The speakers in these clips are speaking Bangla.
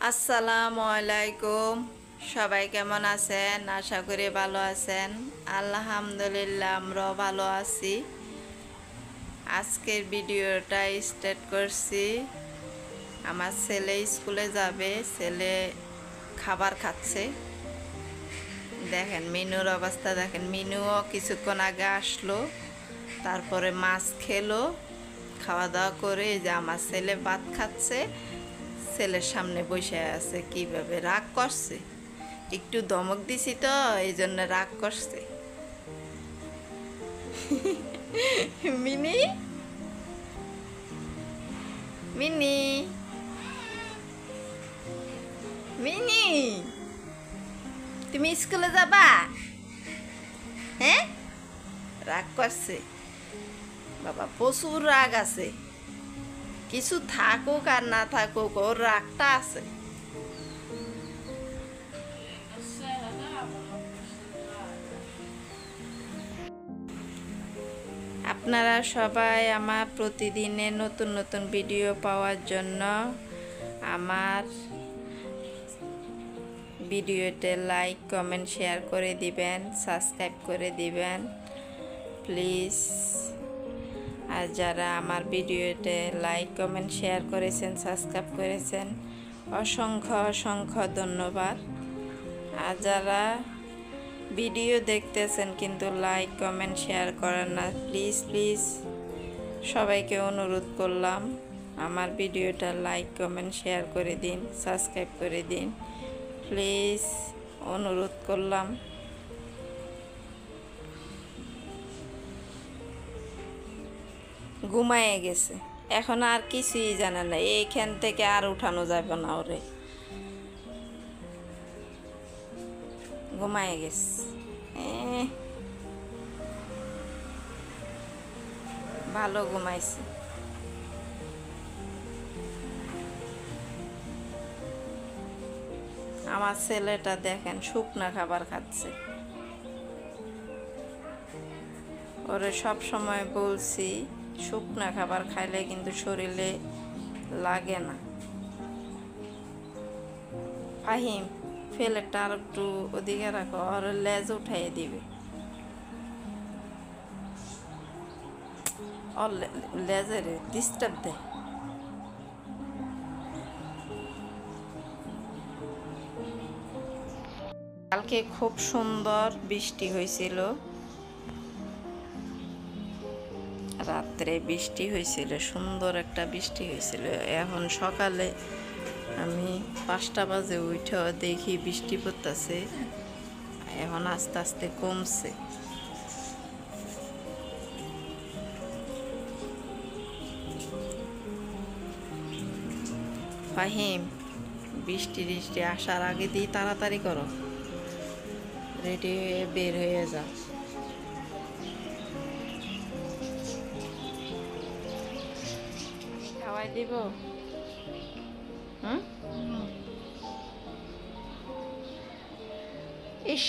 আসসালামু আলাইকুম। সবাই কেমন আছেন? আশা করি ভালো আছেন। আলহামদুলিল্লাহ, আমরাও ভালো আছি। আজকের ভিডিওটা স্টার্ট করছি। আমার ছেলে স্কুলে যাবে, ছেলে খাবার খাচ্ছে। দেখেন মিনুর অবস্থা, দেখেন মিনুও কিছুক্ষণ আগে আসলো, তারপরে মাছ খেলো, খাওয়া দাওয়া করে এই যে আমার ছেলে ভাত খাচ্ছে, ছেলের সামনে বসে আছে। কিভাবে রাগ করছে, একটু ধমক দিছি তো এই জন্য রাগ করছে। মিনি, মিনি, মিনি, তুমি স্কুলে যাবা? হ্যাঁ, রাগ করছে বাবা, প্রচুর রাগ আছে। কিছু থাকুক আর না থাকুক, ওর রাগটা আছে। আপনারা সবাই আমার প্রতিদিনের নতুন নতুন ভিডিও পাওয়ার জন্য আমার ভিডিওতে লাইক কমেন্ট শেয়ার করে দিবেন, সাবস্ক্রাইব করে দিবেন প্লিজ। আর যারা আমার ভিডিওতে লাইক কমেন্ট শেয়ার করেছেন, সাবস্ক্রাইব করেছেন, অসংখ্য অসংখ্য ধন্যবাদ। আর যারা ভিডিও দেখতেছেন কিন্তু লাইক কমেন্ট শেয়ার করেন না, প্লিজ প্লিজ সবাইকে অনুরোধ করলাম আমার ভিডিওটা লাইক কমেন্ট শেয়ার করে দিন, সাবস্ক্রাইব করে দিন প্লিজ, অনুরোধ করলাম। ঘুমায়ে গেছে, এখন আর কিছুই জানে না। এইখান থেকে আর উঠানো যাবে না ওরে, ঘুমায়ে গেছে। ভালো ঘুমাইছে। আমার ছেলেটা দেখেন শুকনা খাবার খাচ্ছে। ওরে সব সময় বলছি শুকনা খাবার খাইলে কিন্তু শরীরে লাগে না। ফাহিম, ফেলেটা আর একটু ওদিকে রাখো, ওর লেজ উঠাইয়ে দিবে। ওর লেজের ডিস্টার্ব দেয়। কালকে খুব সুন্দর বৃষ্টি হয়েছিল, রাত্রে বৃষ্টি হয়েছিল, সুন্দর একটা বৃষ্টি হয়েছিল। এখন সকালে আমি 5টা বাজে উঠে দেখি বৃষ্টি পড়তেছে, এখন আস্তে আস্তে কমছে। ফাহিম, বৃষ্টি বৃষ্টি আসার আগে দিয়ে তাড়াতাড়ি করো, রেডি হয়ে বের হয়ে যা। খাওয়াই দিব? ইস,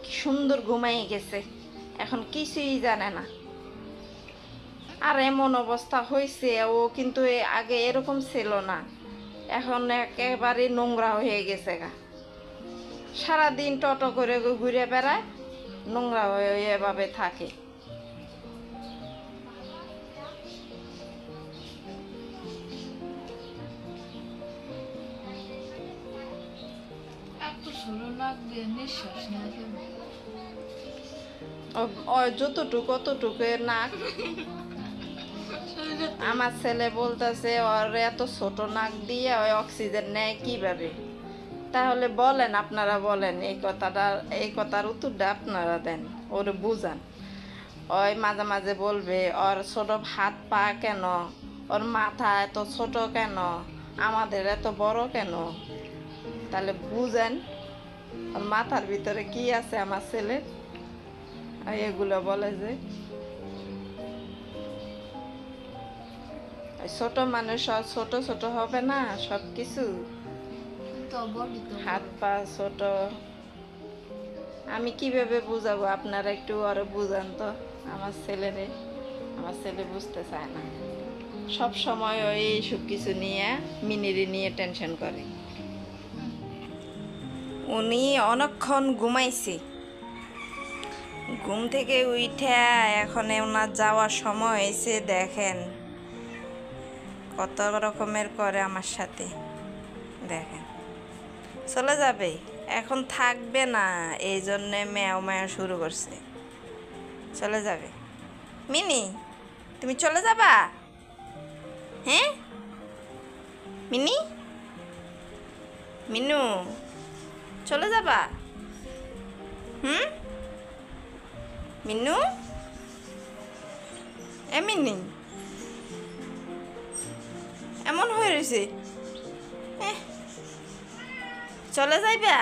কি সুন্দর ঘুমাই গেছে, এখন কিছুই জানে না। আর এমন অবস্থা হয়েছে, ও কিন্তু আগে এরকম ছিল না, এখন একেবারে নোংরা হয়ে গেছে গা। সারাদিন টোটো করে ঘুরে বেড়ায়, নোংরা হয়ে এভাবে থাকে। যতটুকু অতটুকু নাক। আমার ছেলে বলতেছে ওর এত ছোট নাক দিয়ে ওই অক্সিজেন নেয় কিভাবে? তাহলে বলেন, আপনারা বলেন, এই কথার উত্তরটা আপনারা দেন, ওর বুঝান। ওই মাঝে মাঝে বলবে ওর ছোট হাত পা কেন, ওর মাথা এত ছোট কেন, আমাদের এত বড় কেন? তাহলে বুঝেন ওর মাথার ভিতরে কি আছে আমার ছেলের। এগুলো বলে যে ছোট মানুষ ছোট ছোট হবে না সব কিছু, হাত পা ছোট। আমি কিভাবে বুঝাবো? আপনারা একটু আরো বুঝান তো আমার ছেলেরে। আমার ছেলে বুঝতে চায় না, সব সময় ওই সব কিছু নিয়ে মিনিরে নিয়ে টেনশন করে। উনি অনেকক্ষণ ঘুমাইছে, ঘুম থেকে উঠে এখন ওনার যাওয়ার সময় হয়েছে। দেখেন কত রকমের করে আমার সাথে, দেখেন চলে যাবে, এখন থাকবে না, এই জন্যে ম্যাও ম্যাও শুরু করছে। চলে যাবে। মিনি, তুমি চলে যাবা? হ্যাঁ মিনি, মিনু চলে যাবা? মিনু, এ মিনি এমন হয়ে রয়েছে, চলে যাইবা?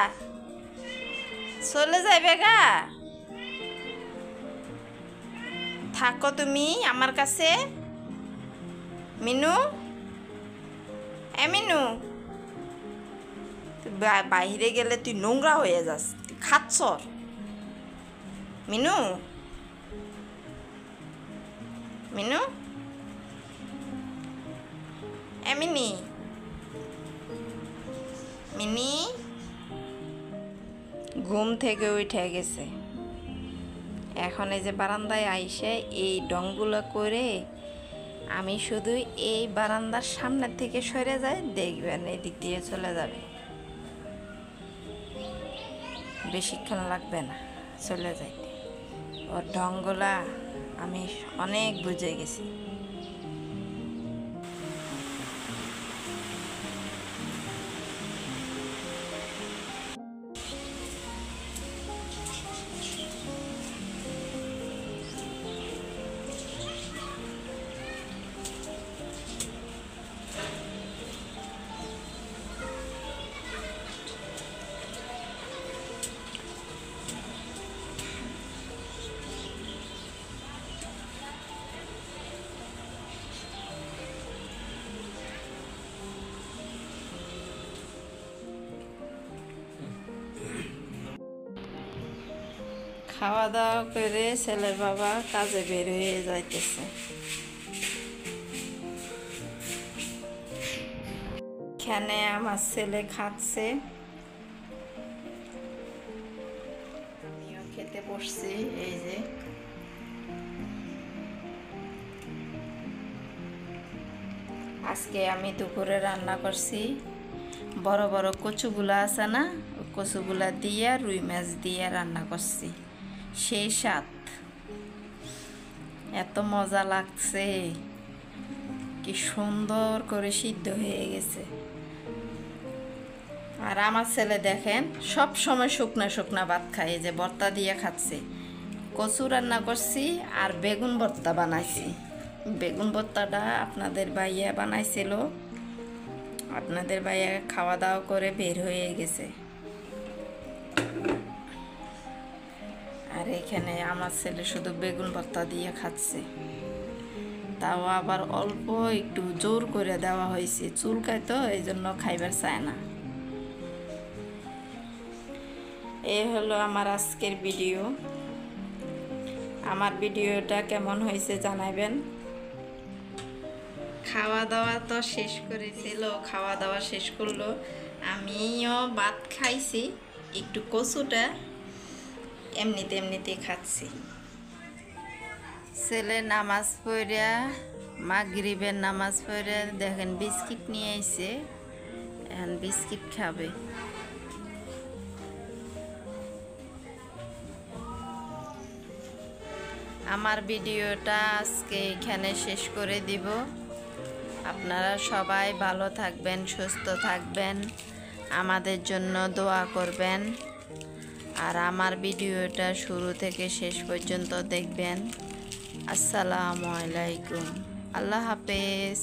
চলে যাইবে গা? থাকো তুমি আমার কাছে। মিনু, এ মিনু, বাইরে গেলে তুই নোংরা হয়ে যাস, তুই খাচ্ছ। মিনু, মিনু, এ মিনি, মিনি ঘুম থেকে উঠে গেছে। এখন এই যে বারান্দায় আইসে এই ডংগুলো করে আমি শুধু এই বারান্দার সামনের থেকে সরে যাই, দেখবেন এদিক দিয়ে চলে যাবে, বেশিক্ষণ লাগবে না চলে যাইতে। ওর ঢংগুলা আমি অনেক বুঝে গেছি। খাওয়া দাওয়া করে ছেলের বাবা কাজে বের হয়ে যাইতেছে। এখানে আমার ছেলে খাচ্ছে, আমিও খেতে বসছি। এই যে আজকে আমি দুপুরে রান্না করছি, বড় বড় কচুগুলা আছে না, কচুগুলা দিয়ে রুই মাছ দিয়ে রান্না করছি। সেই স্বাদ, এত মজা লাগছে, কি সুন্দর করে সিদ্ধ হয়ে গেছে। আর আমার ছেলে দেখেন সব সময় শুকনা শুকনা ভাত খায়, যে ভর্তা দিয়ে খাচ্ছে। কচু রান্না করছি আর বেগুন ভর্তা বানাইছি। বেগুন ভর্তাটা আপনাদের ভাইয়া বানাইছিল, আপনাদের ভাইয়া খাওয়া দাওয়া করে বের হয়ে গেছে। আর এখানে আমার ছেলে শুধু বেগুন ভর্তা দিয়ে খাচ্ছে, তাও আবার অল্প একটু জোর করে দেওয়া হয়েছে, চুলকায় তো এই জন্য খাইবার চায় না। এই হলো আমার আজকের ভিডিও। আমার ভিডিওটা কেমন হয়েছে জানাবেন। খাওয়া দাওয়া তো শেষ করেছিল, খাওয়া দাওয়া শেষ করলো, আমিও ভাত খাইছি, একটু কচুটা এমনিতে খাচ্ছি। ছেলে নামাজ পড়িয়া, মাগরিবের নামাজ পড়িয়া দেখেন বিস্কিট নিয়ে আইছে, এখন বিস্কিট খাবে। আমার ভিডিওটা আজকে এখানে শেষ করে দিব। আপনারা সবাই ভালো থাকবেন, সুস্থ থাকবেন, আমাদের জন্য দোয়া করবেন। আর আমার ভিডিওটা শুরু থেকে শেষ পর্যন্ত দেখবেন। আসসালামু আলাইকুম, আল্লাহ হাফেজ।